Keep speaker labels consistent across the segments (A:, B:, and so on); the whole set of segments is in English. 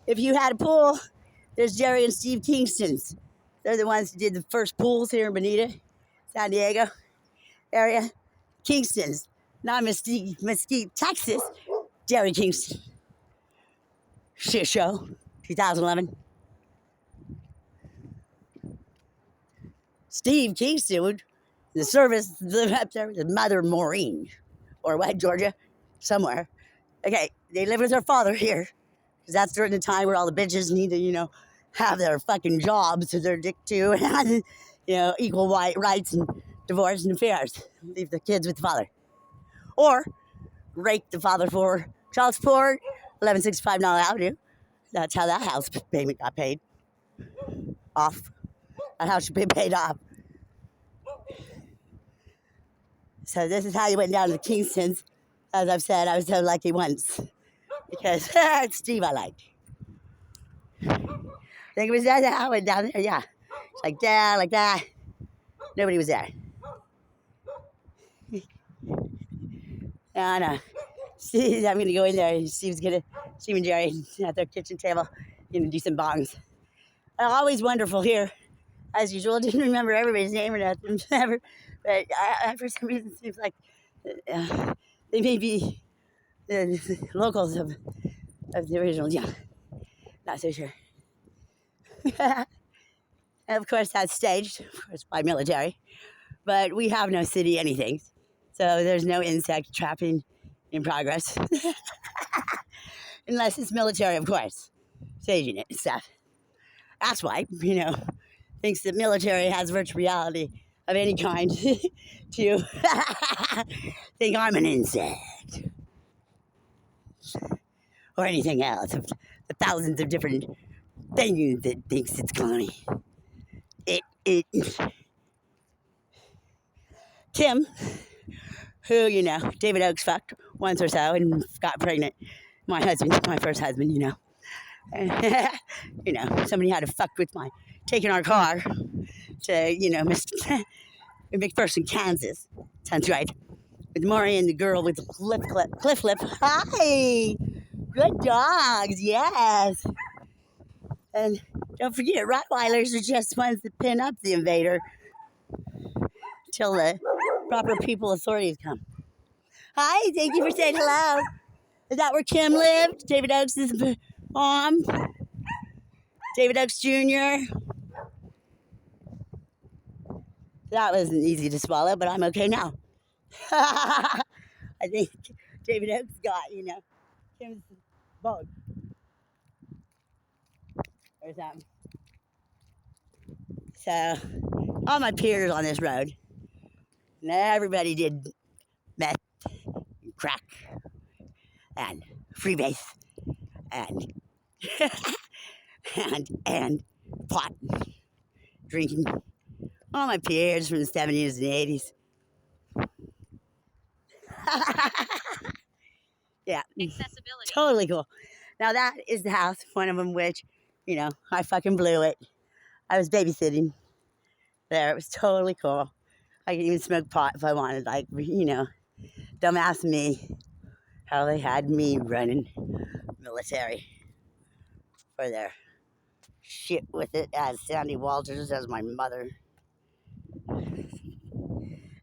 A: if you had a pool, there's Jerry and Steve Kingston's. They're the ones who did the first pools here in Bonita, San Diego area. Kingston's, not Mesquite, Texas. Jerry Kingston. Shit show, 2011. Steve Kingston, the service lived up there with Mother Maureen, or what, Georgia, somewhere. Okay, they live with their father here, because that's during the time where all the bitches need to, have their fucking jobs to their dick to, and, equal rights and divorce and affairs. Leave the kids with the father. Or rake the father for child support, 1165 Nile Avenue. That's how that house payment got paid off. That house should be paid off. So this is how you went down to the Kingstons. As I've said, I was so lucky once. Because it's Steve I liked. I think it was that I went down there, yeah. It's like that, like that. Nobody was there. And Steve, I'm gonna go in there. Steve and Jerry at their kitchen table, do some bongs. Always wonderful here, as usual. Didn't remember everybody's name or nothing, but for some reason it seems like they may be the locals of the original. Yeah, not so sure. And of course, that's staged, of course, by military. But we have no city anything, so there's no insect trapping in progress, unless it's military, of course, staging it and stuff. That's why, thinks that military has virtual reality of any kind to think I'm an insect or anything else of the thousands of different things that thinks it's Connie. Tim, who, David Oakes fucked once or so and got pregnant. My husband, my first husband, somebody had to fuck with taking our car to, McPherson, Kansas. Sounds right. With Maury and the girl with the cliff lip. Hi! Good dogs, yes. And don't forget, Rottweilers are just ones that pin up the invader till the proper people authorities come. Hi, thank you for saying hello. Is that where Kim lived? David Oakes' mom? David Oakes Jr.? That wasn't easy to swallow, but I'm okay now. I think David Oakes got, Kim's bug. Or something. So, all my peers on this road, and everybody did meth, and crack, and freebase, and and pot, drinking. All my peers from the 70s and 80s. Yeah. Accessibility. Totally cool. Now that is the house, one of them which, I fucking blew it. I was babysitting there. It was totally cool. I could even smoke pot if I wanted. Dumbass me. How they had me running military for their shit with it as Sandy Walters as my mother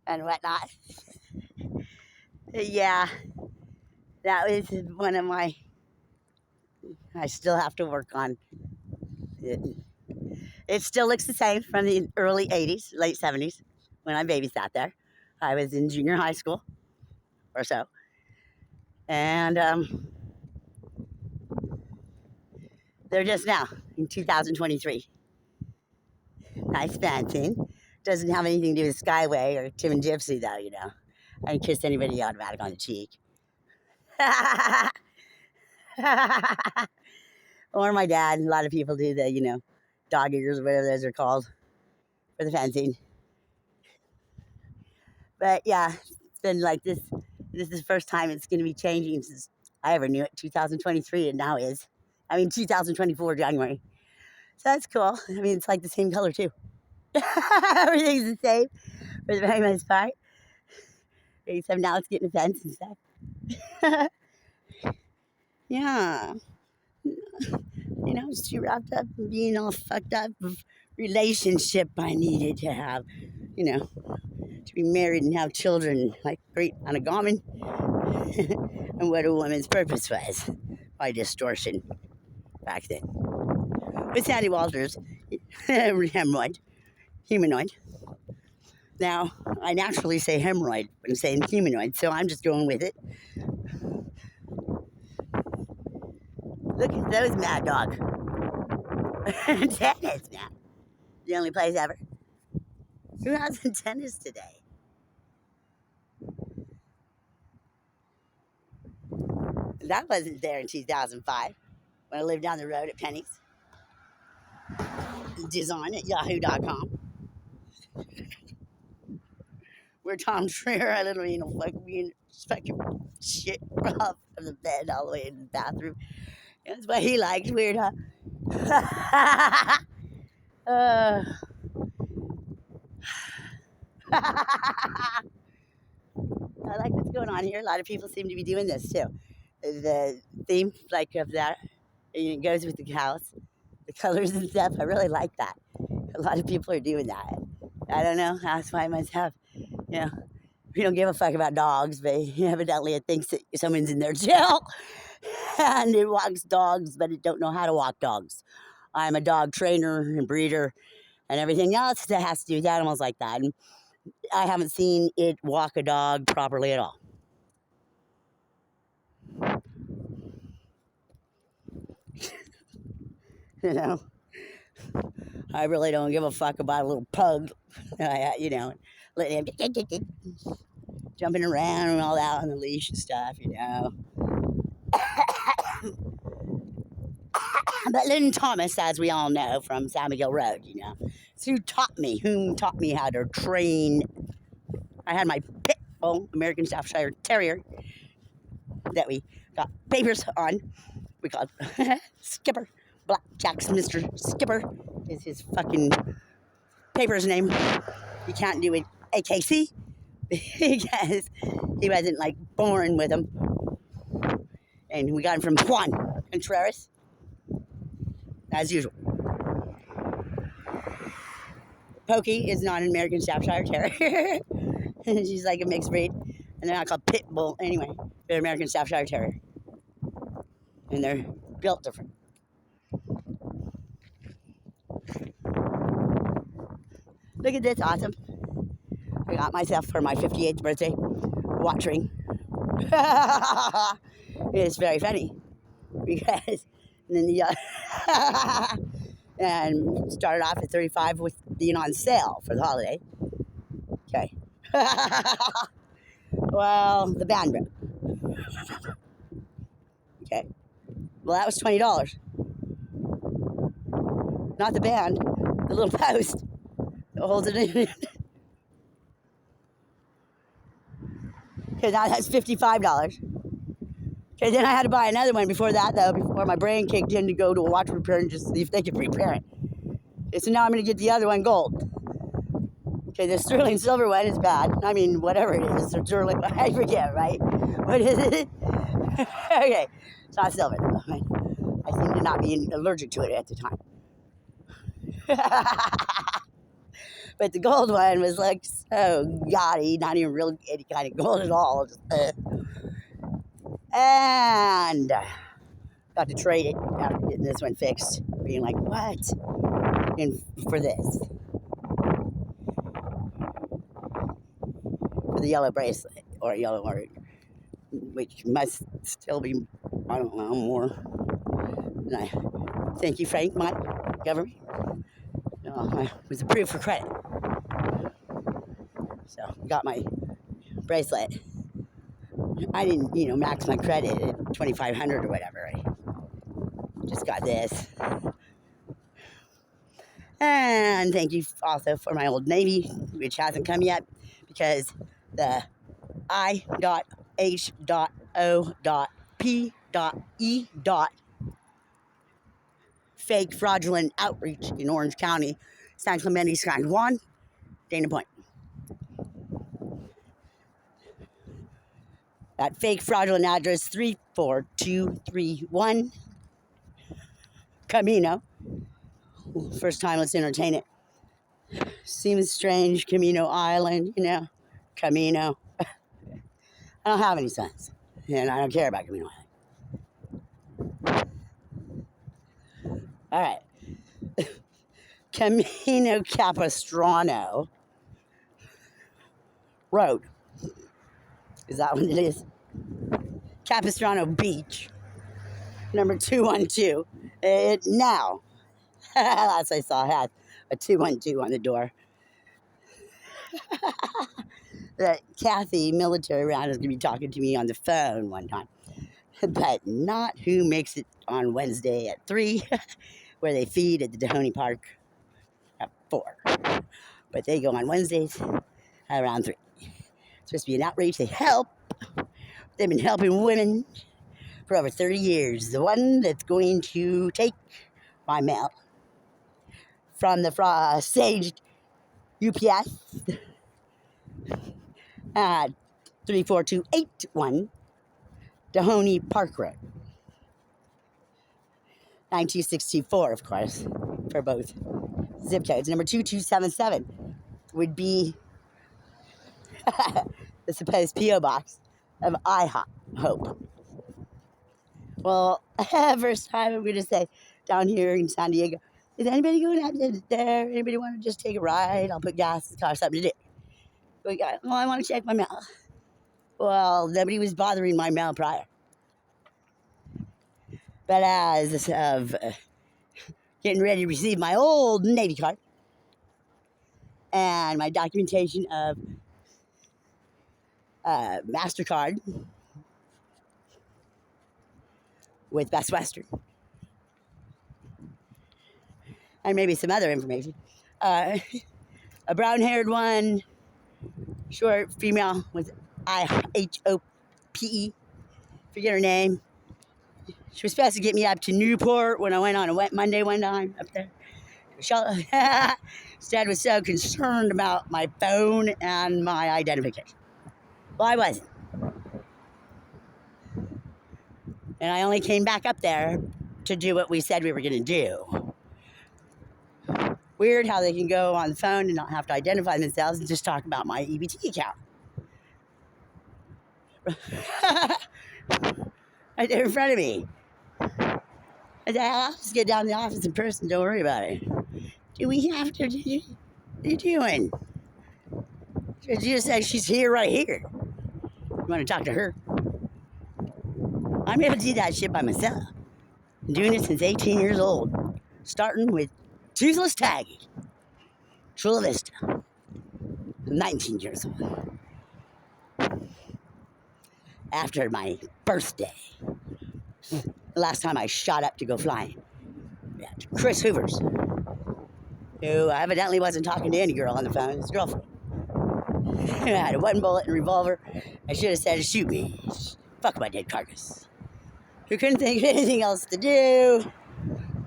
A: and whatnot. Yeah, that was one of my. I still have to work on it. It still looks the same from the early 80s, late 70s, when I babysat there. I was in junior high school or so. And they're just now in 2023. Nice fancy. Doesn't have anything to do with Skyway or Tim and Gypsy, though, I can kiss anybody automatic on the cheek. Or my dad. A lot of people do the, dog ears or whatever those are called for the fencing. But yeah, it's been like this. This is the first time it's going to be changing since I ever knew it. 2023, it now is. 2024 January. So that's cool. It's like the same color too. Everything's the same for the very most part. Except now it's getting a fence and stuff. Yeah. I was too wrapped up in being all fucked up of relationship I needed to have, to be married and have children like great Anna Gorman and what a woman's purpose was by distortion back then. With Sandy Walters, hemorrhoid, humanoid. Now, I naturally say hemorrhoid when I'm saying humanoid, so I'm just going with it. Look at those mad dog. Tennis, man. The only place ever. Who has in tennis today? That wasn't there in 2005 when I lived down the road at Penny's. Design at yahoo.com. Where Tom Schreier, I literally, fucking shit off of the bed all the way in the bathroom. That's what he likes. Weird, huh? I like what's going on here. A lot of people seem to be doing this too. The theme, like of that, it goes with the house, the colors and stuff. I really like that. A lot of people are doing that. I don't know. That's why I must have, we don't give a fuck about dogs, but evidently it thinks that someone's in their jail and it walks dogs, but it don't know how to walk dogs. I'm a dog trainer and breeder and everything else that has to do with animals like that. And I haven't seen it walk a dog properly at all. I really don't give a fuck about a little pug, letting him jumping around and all that on the leash and stuff, But Lynn Thomas, as we all know from San Miguel Road, who taught me how to train. I had my pit bull, American Staffordshire Terrier, that we got papers on. We called Skipper. Blackjack's Mr. Skipper is his fucking paper's name. You can't do it AKC because he wasn't born with him. And we got him from Juan Contreras, as usual. Pokey is not an American Staffordshire Terrier. She's like a mixed breed. And they're not called Pit Bull anyway. They're American Staffordshire Terrier. And they're built different. Look at this, awesome. I got myself for my 58th birthday watch ring. It's very funny because and then and started off at 35 with being on sale for the holiday. Okay. Well, the band broke. Okay. Well, that was $20. Not the band, the little post that holds it in. Okay, now that's $55. Okay, then I had to buy another one before that, though, before my brain kicked in to go to a watch repair and just see if they could repair it. Okay, so now I'm going to get the other one gold. Okay, the sterling silver one is bad. I mean, whatever it is, or sterling, I forget, right? What is it? Okay, it's not silver, though. I seem to not be allergic to it at the time. But the gold one was so gaudy, not even really any kind of gold at all. Just, and got to trade it after getting this one fixed. Being like, what? And for this. For the yellow bracelet, or yellow heart, which must still be, I don't know, more. And I thank you, Frank, my government. I was approved for credit. So, got my bracelet. I didn't, max my credit at $2,500 or whatever. I just got this. And thank you also for my Old Navy, which hasn't come yet because the I.H.O.P.E. fake fraudulent outreach in Orange County, San Clemente, San Juan, Dana Point. That fake fraudulent address 34231 Camino. First time, let's entertain it. Seems strange, Camino Island, Camino. I don't have any sons, and I don't care about Camino Island. All right. Camino Capistrano Road. Is that what it is? Capistrano Beach, number 212. Now, last I saw, had a 212 on the door. That Kathy, military round, is going to be talking to me on the phone one time. But not who makes it on Wednesday at 3, where they feed at the Dahoney Park at 4. But they go on Wednesdays at around 3. It's supposed to be an outreach. They help. They've been helping women for over 30 years. The one that's going to take my mail from the Sage UPS at 34281 Dahoney Park Road. 9264, of course, for both zip codes. Number 2277 would be the supposed P.O. box of Hope. Well, first time I'm going to say down here in San Diego, is anybody going out there? Anybody want to just take a ride? I'll put gas in the car, something to do. Well, I want to check my mail. Well, nobody was bothering my mail prior. But as of getting ready to receive my old Navy card and my documentation of MasterCard with Best Western and maybe some other information, a brown-haired one, short female with IHOPE, forget her name. She was supposed to get me up to Newport when I went on a wet Monday one time up there. Dad was so concerned about my phone and my identification. Well, I wasn't. And I only came back up there to do what we said we were going to do. Weird how they can go on the phone and not have to identify themselves and just talk about my EBT account. Right there in front of me. I said, I'll just get down to the office in person. Don't worry about it. Do we have to? What are you doing? She just said she's here, right here. You want to talk to her? I'm able to do that shit by myself. I'm doing it since 18 years old. Starting with Toothless Taggy. Chula Vista. 19 years old. After my birthday. The last time I shot up to go flying. Yeah, to Chris Hoover's. Who evidently wasn't talking to any girl on the phone. His girlfriend. I had a 1-bullet and revolver. I should have said, shoot me. Fuck my dead carcass. Who couldn't think of anything else to do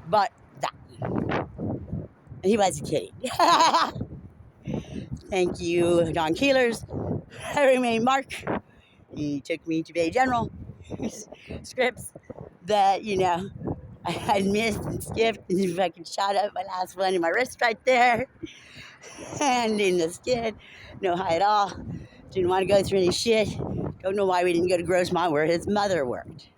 A: but that. And he wasn't kidding. Thank you, Don Keelers. I remain Mark. He took me to Bay General. Scripts that, I had missed and skipped and fucking shot up my last one in my wrist right there. And in the skin. No high at all. Didn't want to go through any shit. Don't know why we didn't go to Grossmont where his mother worked.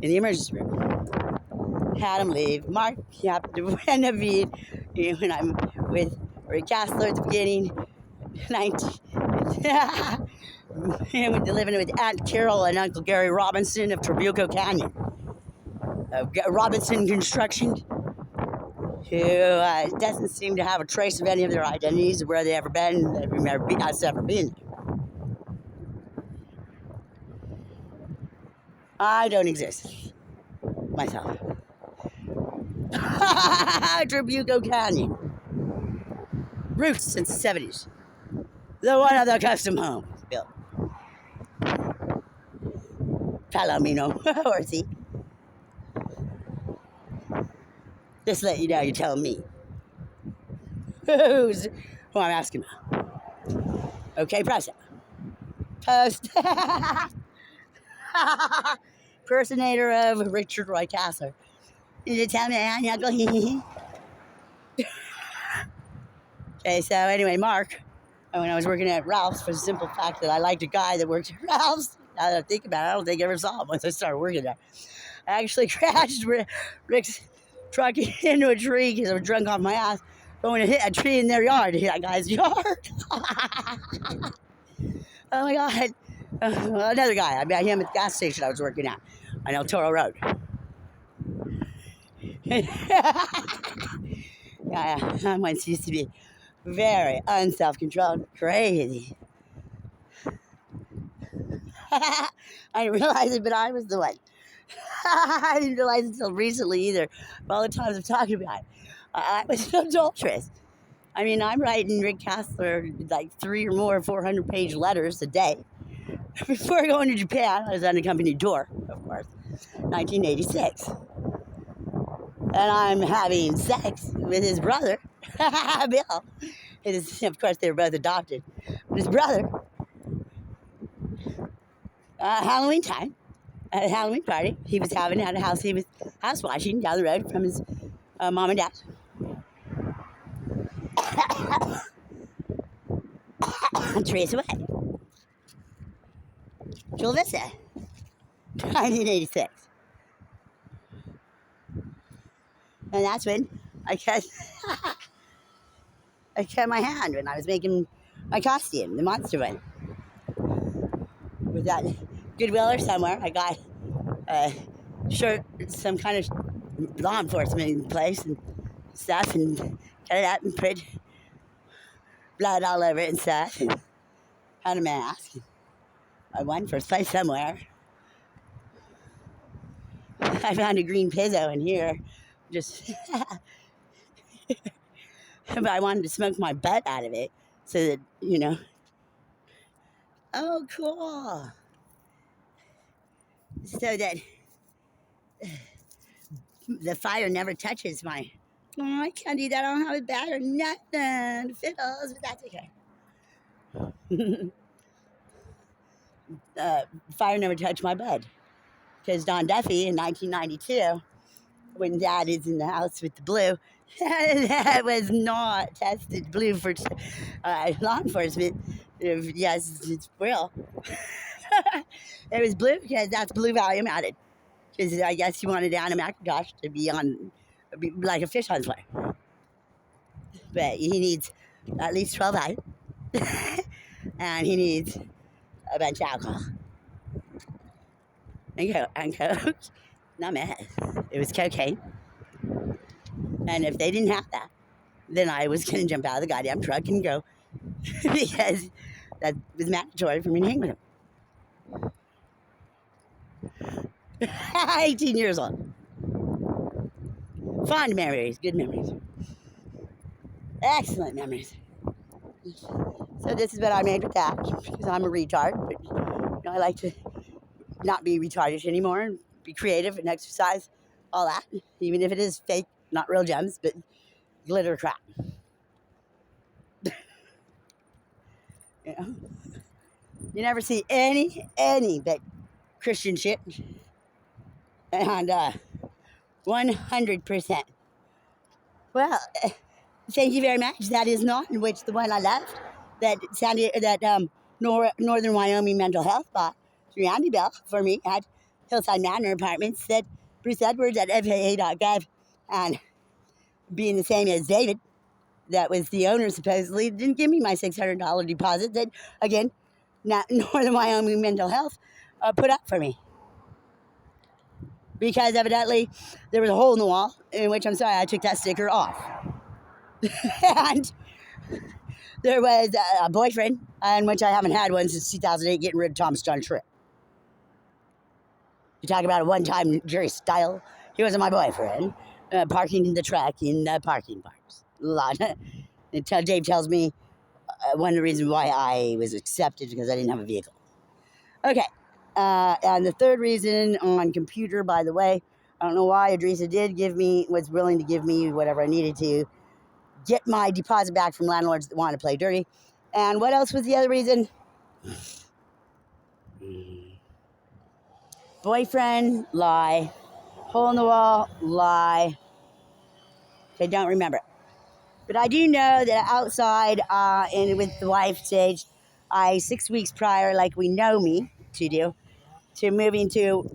A: In the emergency room. Had him leave. Mark happened to renovate when I'm with Rick Castler at the beginning. 19. I went to living with Aunt Carol and Uncle Gary Robinson of Trabuco Canyon. Robinson Construction, who doesn't seem to have a trace of any of their identities or where they ever been. I've never been. I don't exist. Myself. Trabuco Canyon. Roots since the 70s. The one of the custom home built. Palomino, horsey. Just let you know, you're telling me. Who I'm asking about. Okay, press it. Post. Impersonator of Richard Roy Castler. You just tell me, Uncle. Okay, so anyway, Mark, when I was working at Ralph's, for the simple fact that I liked a guy that worked at Ralph's. Now that I think about it, I don't think I ever saw him once I started working there. I actually crashed Rick's truck into a tree because I was drunk off my ass, going to hit a tree in their yard, to hit that guy's yard. Oh my God. Another guy. I met him at the gas station I was working at on El Toro Road. Yeah, I once used to be very unself-controlled, crazy. I didn't realize it, but I was the one. I didn't realize it until recently either. All the times I've talked about it. I was an adulteress. I mean, I'm writing Rick Castler like 3 or more 400-page letters a day. Before going to Japan, I was on a company tour, of course, 1986. And I'm having sex with his brother, Bill. Of course, they were both adopted. But his brother, Halloween time, at a Halloween party, he was having at a house. He was house watching down the road from his mom and dad. Trees away. Chula Vista, 1986. And that's when I cut my hand when I was making my costume, the monster one. With that Goodwill or somewhere, I got a shirt, some kind of law enforcement place and stuff, and cut it out and put blood all over it and stuff, and had a mask. I won first place somewhere. I found a green pizzo in here, just. But I wanted to smoke my butt out of it, so that, you know. Oh, cool. So that the fire never touches my. Oh, I can't do that. I don't have a bat or nothing. Fiddles, but that's okay. Fire never touched my bud. Because Don Duffy in 1992, when Dad is in the house with the blue, that was not tested blue for law enforcement. Yes, it's real. It was blue because that's blue volume added. Because I guess he wanted Anna McIntosh to be like a fish on fire. But he needs at least 12 volume. And he needs a bunch of alcohol. And coke, not meth. It was cocaine. And if they didn't have that, then I was going to jump out of the goddamn truck and go. Because that was mandatory for me to hang with him. 18 years old. Fond memories, good memories. Excellent memories. So this is what I made with that, because I'm a retard, but I like to not be retarded anymore and be creative and exercise, all that, even if it is fake, not real gems, but glitter crap. You never see any but Christian shit. And 100%. Well, thank you very much. That is not in which the one I left that Northern Wyoming Mental Health bought through Andy Bell for me at Hillside Manor Apartments, said Bruce Edwards at FAA.gov, and being the same as David, that was the owner supposedly, didn't give me my $600 deposit that, again, Northern Wyoming Mental Health put up for me. Because evidently there was a hole in the wall, in which, I'm sorry, I took that sticker off. And there was a boyfriend, in which I haven't had one since 2008, getting rid of Thomas John Tripp. You talk about a one-time Jerry style. He wasn't my boyfriend. Parking the truck in the parking parks. Dave tells me one of the reasons why I was accepted because I didn't have a vehicle. Okay. And the third reason on computer, by the way, I don't know why Adresa was willing to give me whatever I needed to get my deposit back from landlords that want to play dirty. And what else was the other reason? Boyfriend, lie, Hole in the wall, lie. I don't remember. But I do know that outside and with the wife stage, 6 weeks prior, like we know me to do, to moving to,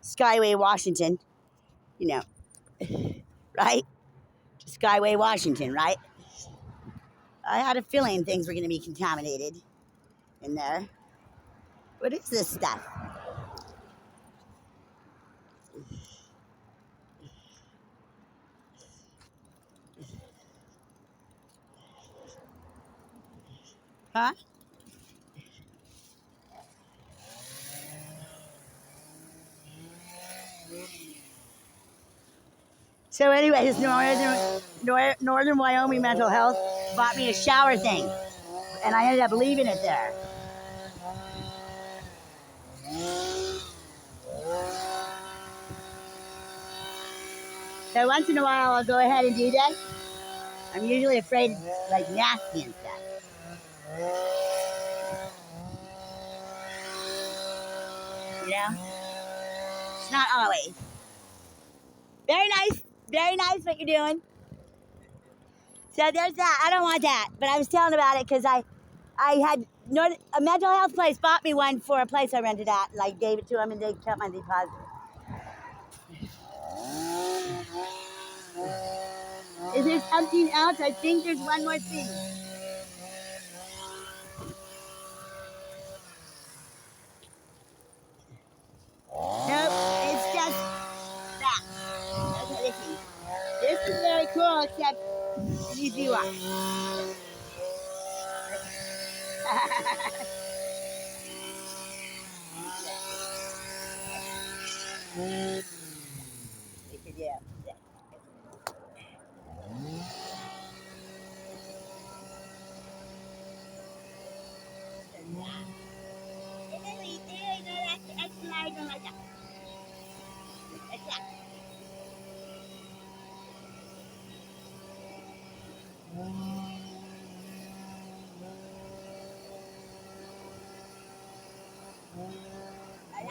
A: Skyway, Washington, you know, right? To Skyway, Washington, right? I had a feeling things were going to be contaminated in there. What is this stuff? Huh? So, anyways, Northern Wyoming Mental Health bought me a shower thing, and I ended up leaving it there. So once in a while, I'll go ahead and do that. I'm usually afraid, like, nasty and stuff. You know? It's not always. Very nice. Very nice what you're doing. So there's that. I don't want that. But I was telling about it because I had a mental health place bought me one for a place I rented at. And I gave it to them and they kept my deposit. Is there something else? I think there's one more thing. Nope, it's just that. That's what this is. This is very cool, except it needs to be washed. Yeah.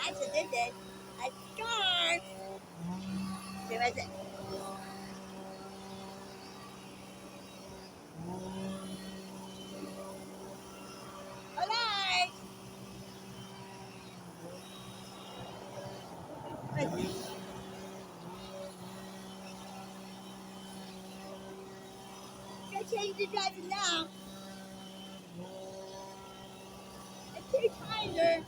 A: I did it. I scarf. Who is it? Alright. Gotta change the driving now. It's too tired.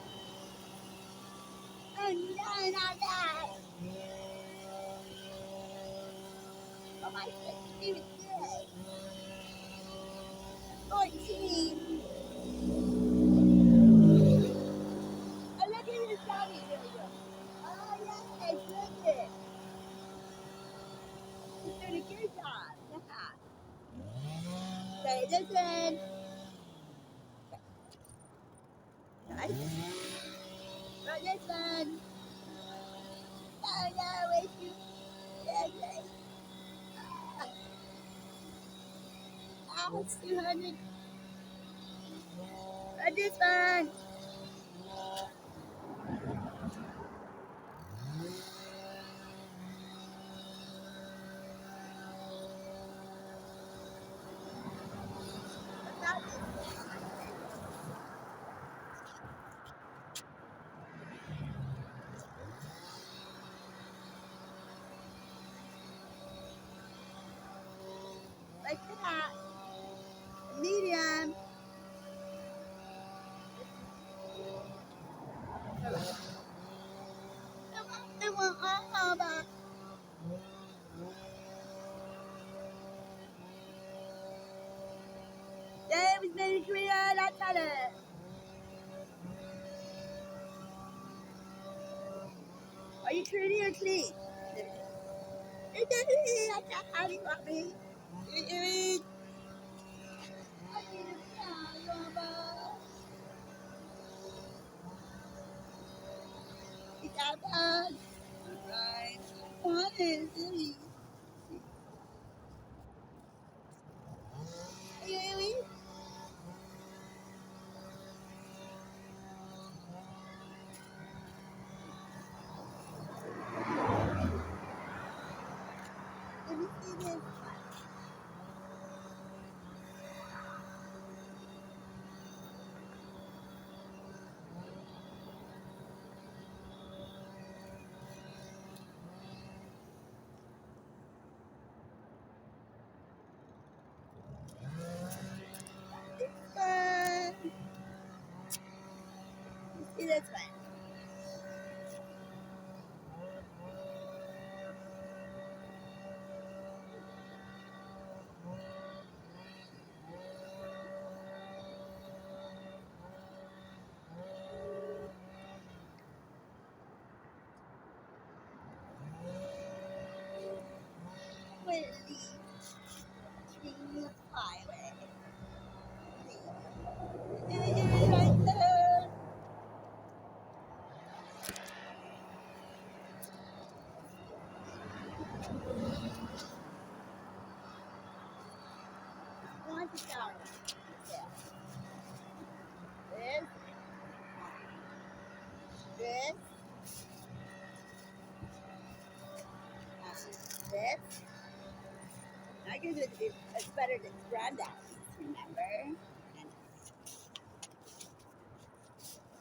A: Oh no, not that. Oh my goodness, he was good. 14. Oh, look at his doggy. Oh, yes, I took it. He's doing a good job. Yeah. Say, listen. Nice. But listen. Oh, no, it's you. Yeah, yeah. Oh, it's 200. But this one. Like that. Medium. I want all of it. There was many Korea, that's it. Are you pretty or clean? How do you want me? see this one. Fun. See this one. Willie Tree Highway. Right there. Want to shower. Yeah. This. This. I guess it's better than granddaddy's, remember? And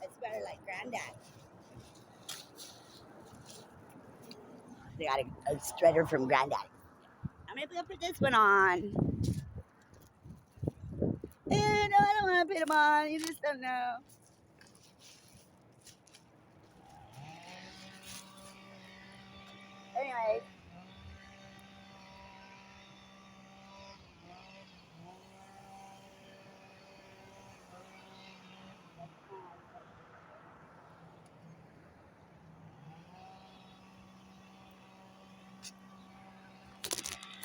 A: it's better like granddad. They got a sweater from granddaddy. I'm gonna put this one on. No, I don't want to put them on. You just don't know. Anyway.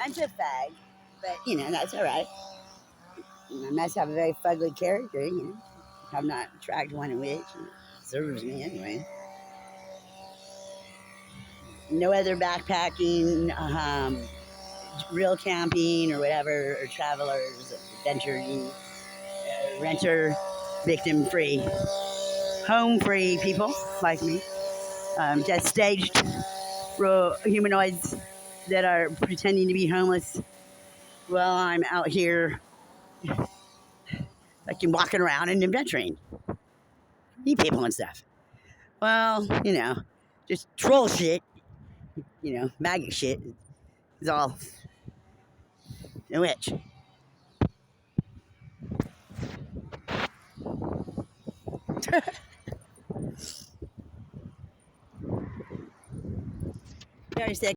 A: I'm just fag, but you know, that's alright. I must have a very fugly character, you know. I'm not attracted to one in which serves me anyway. No other backpacking, real camping or whatever, or travelers, adventuring, renter, victim free, home free people like me. Just staged humanoids that are pretending to be homeless while I'm out here like walking around and adventuring. Meet people and stuff. Well, you know, just troll shit, you know, maggot shit is all a witch. Very sick.